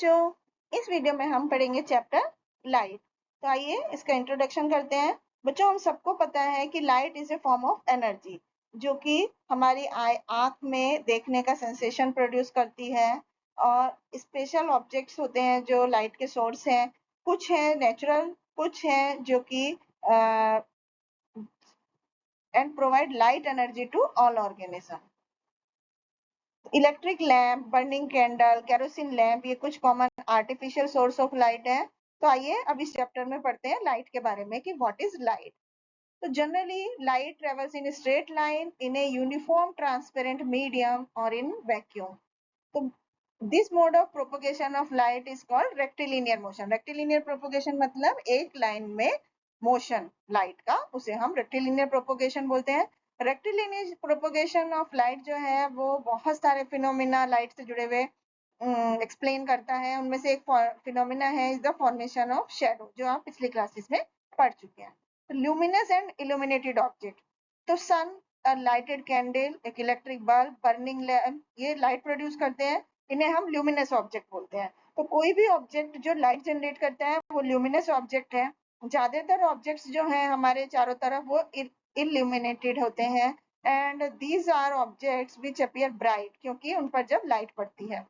बच्चों, इस वीडियो में हम पढ़ेंगे चैप्टर लाइट। तो आइए इसका इंट्रोडक्शन करते हैं। बच्चों, हम सबको पता है कि light is a form of energy जो कि हमारी आंख में देखने का सेंसेशन प्रोड्यूस करती है। और स्पेशल ऑब्जेक्ट्स होते हैं जो लाइट के सोर्स हैं। कुछ है नेचुरल, कुछ है जो कि and provide light energy to all organism. Electric lamp, burning candle, kerosene lamp, ये कुछ common artificial source of light है। तो आइए अब इस चैप्टर में पढ़ते हैं लाइट के बारे में कि व्हाट इज लाइट। तो generally light travels in straight line in a uniform transparent medium और इन वैक्यूम। तो this mode of propagation of light is called rectilinear motion. Rectilinear propagation मतलब एक लाइन में मोशन लाइट का, उसे हम rectilinear propagation बोलते हैं। रेक्टिलिनियर प्रोपोगेशन ऑफ लाइट जो है वो बहुत सारे फिनोमिना लाइट से जुड़े हुए एक्सप्लेन करता है। उनमें से एक फिनोमिना है is the formation of shadow, जो आप पिछली क्लासेस में पढ़ चुके हैं। ल्यूमिनस एंड इल्यूमिनेटेड ऑब्जेक्ट, तो सन, लाइटेड कैंडल, एक इलेक्ट्रिक बल्ब, बर्निंग लैम्प, ये लाइट प्रोड्यूस करते हैं। इन्हें हम ल्यूमिनस ऑब्जेक्ट बोलते हैं। तो कोई भी ऑब्जेक्ट जो लाइट जनरेट करता है वो ल्यूमिनस ऑब्जेक्ट है। ज्यादातर ऑब्जेक्ट्स जो हैं हमारे चारों तरफ वो इल्यूमिनेटेड होते हैं। And these are objects which appear bright, क्योंकि उन पर जब लाइट पड़ती है।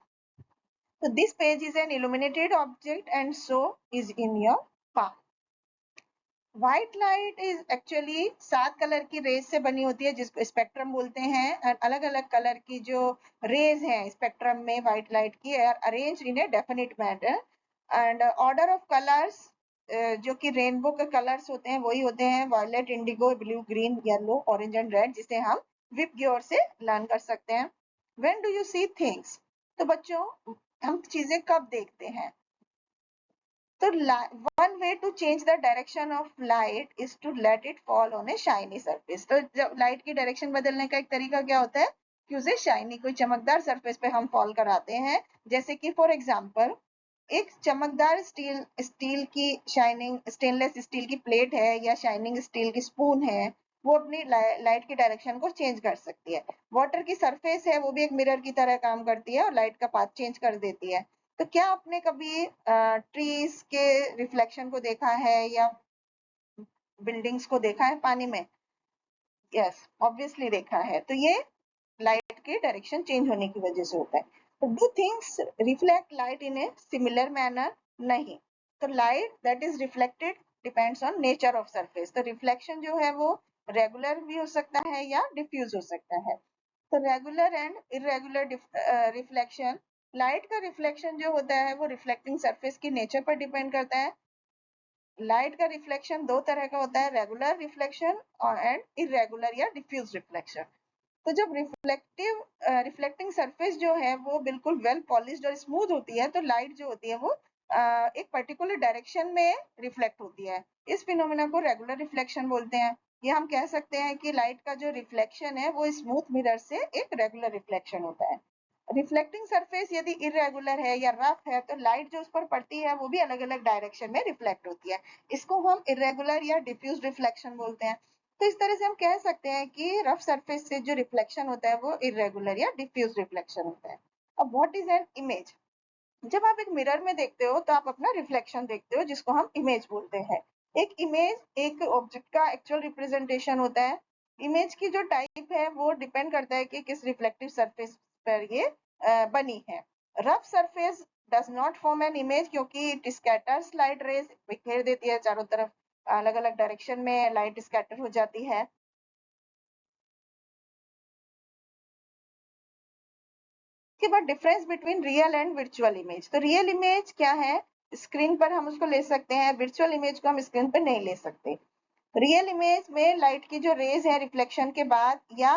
तो this page is an illuminated object and so is in your palm। White light is actually 7 colour की रेज से बनी होती है जिसको स्पेक्ट्रम बोलते हैं। एंड अलग अलग कलर की जो रेज हैं स्पेक्ट्रम में व्हाइट लाइट की are arranged in a definite manner. And order of colours, जो कि रेनबो के कलर्स होते हैं वही होते हैं, violet, indigo, blue, green, yellow, orange and red, जिसे हम विप की ओर से लर्न कर सकते हैं। When do you see things, तो बच्चों हम चीजें कब देखते हैं? तो one way to change the direction of light is to let it fall on a shiny surface। तो जब लाइट की डायरेक्शन बदलने का एक तरीका क्या होता है कि उसे शाइनी, कोई चमकदार सरफेस पे हम फॉल कराते हैं। जैसे कि फॉर एग्जांपल एक चमकदार स्टील की शाइनिंग स्टेनलेस स्टील की प्लेट है या शाइनिंग स्टील की स्पून है, वो अपनी लाइट की डायरेक्शन को चेंज कर सकती है। वाटर की सरफेस है वो भी एक मिरर की तरह काम करती है और लाइट का पाथ चेंज कर देती है। तो क्या आपने कभी ट्रीज के रिफ्लेक्शन को देखा है या बिल्डिंग्स को देखा है पानी में? यस, ऑब्वियसली देखा है। तो ये लाइट के डायरेक्शन चेंज होने की वजह से होता है। तो do things reflect light in a similar manner? नहीं। तो light that is reflected depends on nature of surface. तो रिफ्लेक्शन जो है वो रेगुलर भी हो सकता है या डिफ्यूज हो सकता है। तो regular and irregular reflection, light का रिफ्लेक्शन जो होता है वो रिफ्लेक्टिंग सरफेस की नेचर पर डिपेंड करता है। लाइट का रिफ्लेक्शन दो तरह का होता है, रेगुलर रिफ्लेक्शन एंड इरेगुलर या डिफ्यूज रिफ्लेक्शन। तो जब रिफ्लेक्टिंग सरफेस जो है वो बिल्कुल वेल पॉलिश्ड और स्मूथ होती है तो लाइट जो होती है वो एक पर्टिकुलर डायरेक्शन में रिफ्लेक्ट होती है। इस फिनोमेना को रेगुलर रिफ्लेक्शन बोलते हैं। ये हम कह सकते हैं कि लाइट का जो रिफ्लेक्शन है वो स्मूथ मिरर से एक रेगुलर रिफ्लेक्शन होता है। रिफ्लेक्टिंग सरफेस यदि इरेगुलर है या रफ है तो लाइट जो उस पर पड़ती है वो भी अलग अलग डायरेक्शन में रिफ्लेक्ट होती है। इसको हम इरेगुलर या डिफ्यूज रिफ्लेक्शन बोलते हैं। तो इस तरह से हम कह सकते हैं कि रफ सरफेस से जो रिफ्लेक्शन होता है वो इरेगुलर या डिफ्यूज रिफ्लेक्शन होता है। अब व्हाट इज एन इमेज? जब आप एक मिरर में देखते हो तो आप अपना रिफ्लेक्शन देखते हो जिसको हम इमेज बोलते हैं। एक इमेज एक ऑब्जेक्ट का एक्चुअल रिप्रेजेंटेशन होता है। इमेज की जो टाइप है वो डिपेंड करता है कि किस रिफ्लेक्टिव सरफेस पर ये बनी है। Rough surface does not form an image क्योंकि इट स्कैटर्स लाइट रेज, बिखेर देती है चारों तरफ, अलग अलग डायरेक्शन में लाइट स्कैटर हो जाती है। इसके बाद difference between real and virtual image. तो रियल इमेज क्या है? स्क्रीन पर हम उसको ले सकते हैं, वर्चुअल इमेज को हम स्क्रीन पर नहीं ले सकते। रियल इमेज में लाइट की जो रेज है रिफ्लेक्शन के बाद या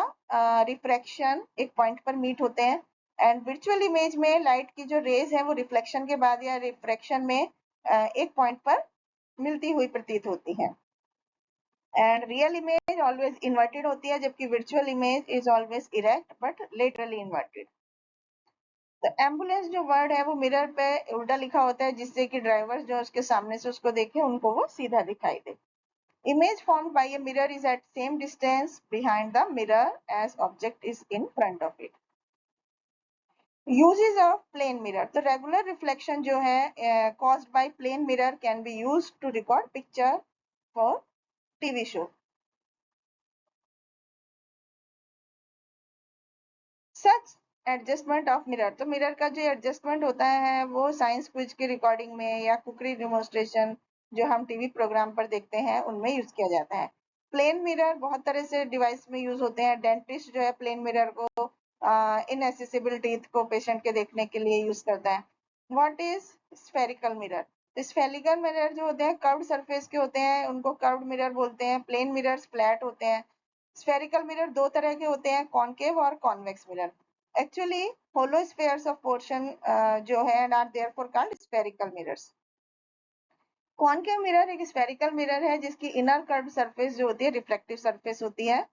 रिफ्रैक्शन एक पॉइंट पर मीट होते हैं। एंड वर्चुअल इमेज में लाइट की जो रेज है वो रिफ्लेक्शन के बाद या रिफ्रैक्शन में एक पॉइंट पर मिलती हुई प्रतीत होती है। And real image always inverted होती है जबकि virtual image is always erect but laterally inverted. तो एम्बुलेंस जो वर्ड है वो मिरर पे उल्टा लिखा होता है जिससे कि ड्राइवर जो उसके सामने से उसको देखे उनको वो सीधा दिखाई दे। Image formed by a mirror is at same distance behind the mirror as object is in front of it। Uses of plane mirror, तो रेगुलर रिफ्लेक्शन जो है caused by plane mirror can be used to record picture for TV show. Such adjustment of mirror, तो mirror का जो adjustment होता है वो science quiz की रिकॉर्डिंग में या कुकरी डेमोन्स्ट्रेशन जो हम टीवी प्रोग्राम पर देखते हैं उनमें यूज किया जाता है। प्लेन मिरर बहुत तरह से डिवाइस में यूज होते हैं। डेंटिस्ट जो है प्लेन मिरर को इनएसेसिबल टीथ को पेशेंट के देखने के लिए यूज करता है। What is spherical mirror, spherical mirror जो होते हैं कर्व्ड सरफेस के होते हैं, उनको कर्व्ड मिरर बोलते हैं। प्लेन मिरर्स फ्लैट होते हैं। स्फेरिकल मिरर दो तरह के होते हैं, कॉन्केव और convex mirror. Actually hollow spheres of portion जो है are therefore called spherical mirrors. Concave mirror एक स्फेरिकल मिरर है जिसकी इनर कर्व्ड सरफेस जो होती है रिफ्लेक्टिव सरफेस होती है।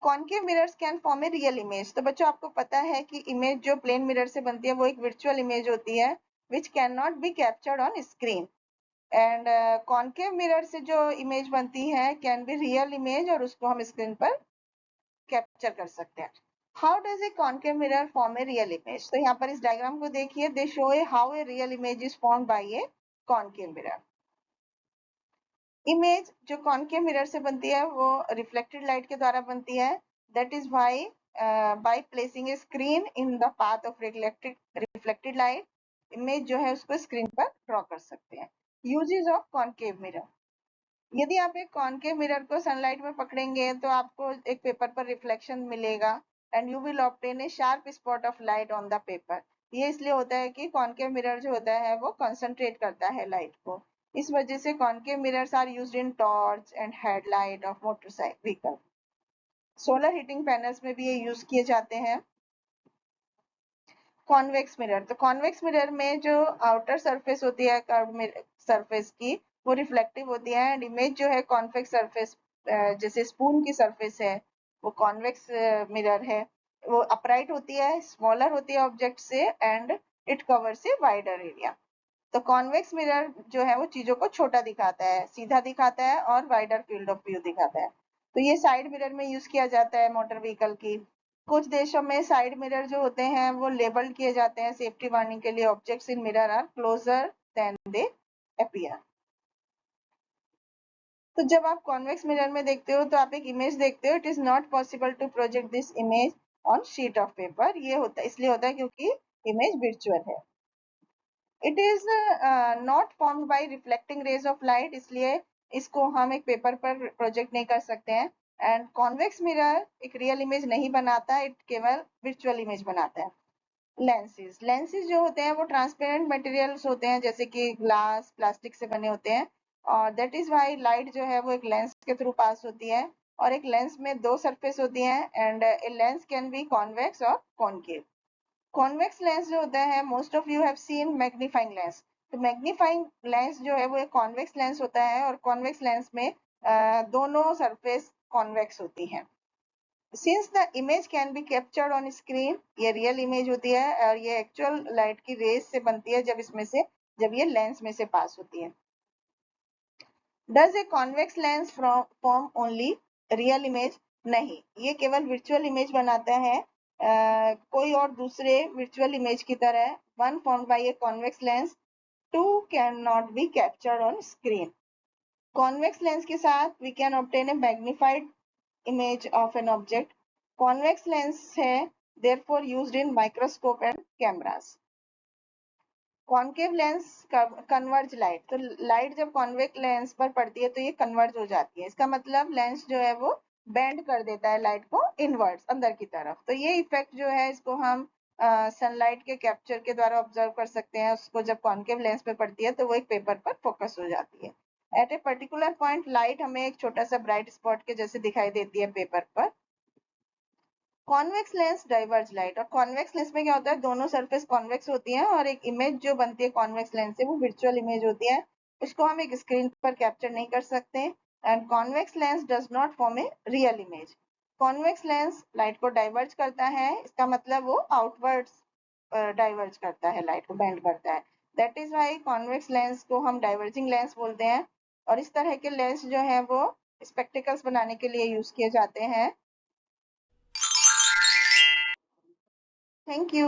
Concave mirrors can form a real image, तो बच्चों आपको पता है कि इमेज जो प्लेन मिरर से बनती है वो एक वर्चुअल इमेज होती है which can not be captured on screen. And concave mirror से जो इमेज बनती है कैन बी रियल इमेज और उसको हम स्क्रीन पर कैप्चर कर सकते हैं। How does a concave mirror form a real image, तो यहाँ पर इस डायग्राम को देखिए, दे show A how a real image is form by a concave mirror. Image जो कॉन्केव मिरर से बनती है वो रिफ्लेक्टेड लाइट के द्वारा बनती है। That is why by placing A screen in the path of reflected light, image जो है उसको स्क्रीन पर ड्रॉ कर सकते हैं। यूजेस ऑफ कॉन्केव मिरर, यदि आप एक कॉन्केव मिरर को सनलाइट में पकड़ेंगे तो आपको एक पेपर पर रिफ्लेक्शन मिलेगा and you will obtain a sharp spot of light on the paper. ये इसलिए होता है कि कॉन्केव मिरर जो होता है वो कंसंट्रेट करता है लाइट को। इस वजह से concave mirrors are used in torch and headlight of motorcycle vehicle. Solar heating panels में भी ये यूज किए जाते हैं। कॉन्वेक्स मिरर, तो कॉन्वेक्स मिरर में जो आउटर सरफेस होती है कर्व सरफेस की वो रिफ्लेक्टिव होती है एंड इमेज जो है कॉन्वेक्स सरफेस जैसे स्पून की सरफेस है वो कॉन्वेक्स मिरर है। वो अपराइट होती है, स्मॉलर होती है ऑब्जेक्ट से and it covers a wider area. तो कॉन्वेक्स मिरर जो है वो चीजों को छोटा दिखाता है, सीधा दिखाता है और वाइडर फील्ड ऑफ व्यू दिखाता है। तो ये साइड मिरर में यूज किया जाता है मोटर व्हीकल की। कुछ देशों में साइड मिरर जो होते हैं वो लेबल्ड किए जाते हैं सेफ्टी वार्निंग के लिए। Objects in mirror are closer than they appear. तो जब आप कॉन्वेक्स मिरर में देखते हो तो आप एक इमेज देखते हो। It is not possible to project this image on sheet of paper, ये होता है इसलिए होता है क्योंकि इमेज वर्चुअल है। It is not formed by reflecting rays of light, इसलिए इसको हम एक पेपर पर प्रोजेक्ट नहीं कर सकते हैं। एंड कॉन्वेक्स मिरर एक रियल इमेज नहीं बनाता, इट केवल वर्चुअल इमेज बनाता है। लेंसेज, लेंसेज जो होते हैं वो ट्रांसपेरेंट मटेरियल्स होते हैं जैसे कि ग्लास प्लास्टिक से बने होते हैं और दैट इज व्हाई लाइट जो है वो एक लेंस के थ्रू पास होती है। और एक लेंस में दो सरफेस होती हैं and a lens can be convex और कॉनकेव। कॉन्वेक्स लेंस जो होता है most of you have seen magnifying lens, तो मैग्नीफाइंग लेंस जो है वो एक कॉन्वेक्स लेंस होता है और कॉन्वेक्स लेंस में दोनों सरफेस कॉन्वेक्स होती हैं। Since the image can be captured on screen, ये रियल इमेज होती है और ये एक्चुअल लाइट की रेज से बनती है जब ये लेंस में से पास होती है। Does a convex lens form only real image, नहीं, ये केवल वर्चुअल इमेज बनाता है कोई और दूसरे वर्चुअल इमेज की तरह। One formed by a convex lens, two can not be captured on screen. Convex lens के साथ we can obtain a magnified image of an object. Convex lens है therefore used in microscope and cameras. Concave lens converge light, तो light जब convex lens पर पड़ती है तो ये कन्वर्ज हो जाती है, इसका मतलब लेंस जो है वो बेंड कर देता है लाइट को इनवर्ड्स अंदर की तरफ। तो ये इफेक्ट जो है इसको हम सनलाइट के कैप्चर के द्वारा ऑब्जर्व कर सकते हैं। उसको जब कॉन्केव लेंस पे पड़ती है तो वो एक पेपर पर फोकस हो जाती है। At a particular point light हमें एक छोटा सा ब्राइट स्पॉट के जैसे दिखाई देती है पेपर पर। कॉन्वेक्स लेंस डाइवर्ज लाइट, और कॉन्वेक्स लेंस में क्या होता है दोनों सरफेस कॉन्वेक्स होती हैं और एक इमेज जो बनती है कॉन्वेक्स लेंस से वो वर्चुअल इमेज होती है, उसको हम एक स्क्रीन पर कैप्चर नहीं कर सकते। And convex lens does not form a real image. Convex lens light को डाइवर्ज करता है, इसका मतलब वो आउटवर्ड्स डाइवर्ज करता है, लाइट को बेंड करता है। That is why convex lens को हम डाइवर्जिंग लेंस बोलते हैं। और इस तरह के लेंस जो है वो स्पेक्टिकल्स बनाने के लिए यूज किए जाते हैं। Thank you.